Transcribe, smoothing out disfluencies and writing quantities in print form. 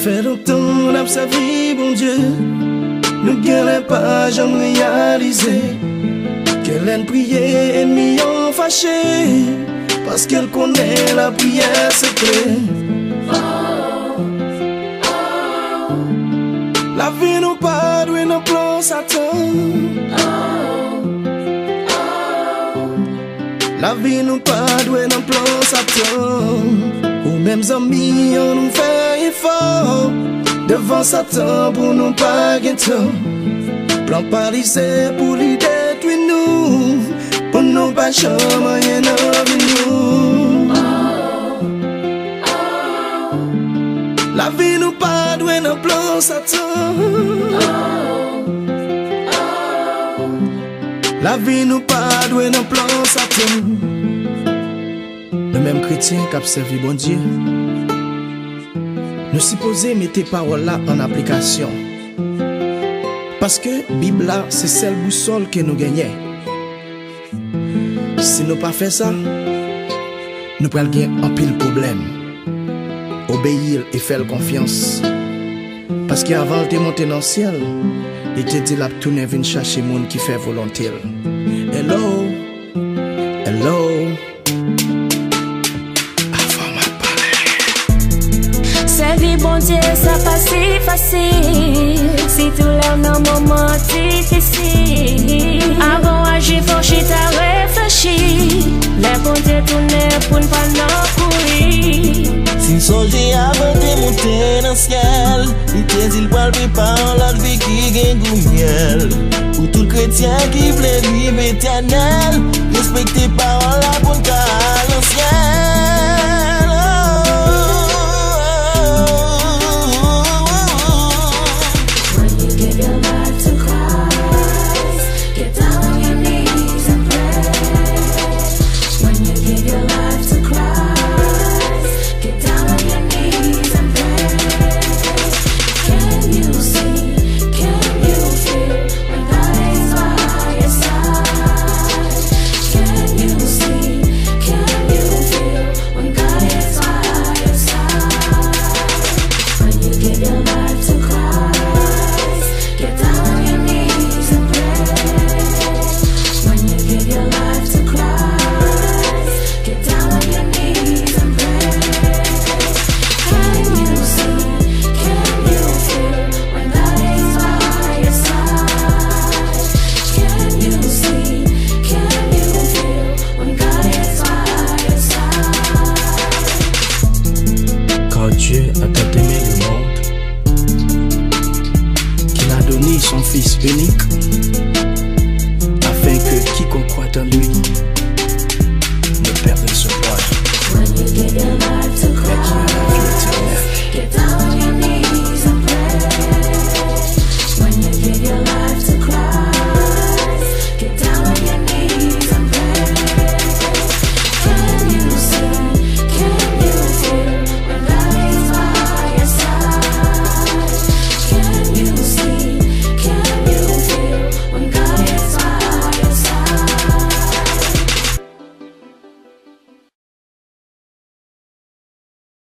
fait longtemps d'observer, bon Dieu, nous n'avons pas jamais réalisé qu'elle a prié et mis en fâché, parce qu'elle connaît la prière secrète. La vie nous pas doué dans plan Satan. La vie nous pas doué dans plan Satan. Ou même amis on nous fait effort devant Satan pour nous pas gagner. Plan paralysé pour lui détruire nous, pour nous pas jamais rien avec nous. La vie nous pas doué dans plan Satan. La vie nous pas doué dans plan Satan. Le même chrétien qui a servi bon Dieu, nous supposons mettre ces paroles là en application. Parce que la Bible là, c'est celle boussole que nous gagnons. Si nous pas fait ça, nous prenons un pile problème. Obéir et faire confiance. Parce qu'avant de monter dans le ciel, il te dit la tourner venir chercher les gens qui fait volonté. Hello, hello. Servir bon Dieu, ça pas si facile. Si tout l'air dans moment difficile. Avant agir, faut chita réfléchir. Les bon Dieu tourner pour ne pas nous courir. Si songe avant de monter dans le ciel, il te dit le par la vie qui gagne du miel. Pour tout chrétien qui voulait vivre éternel, respectez paroles la bonne car à l'ancien. Dieu a tant aimé le monde qu'il a donné son Fils unique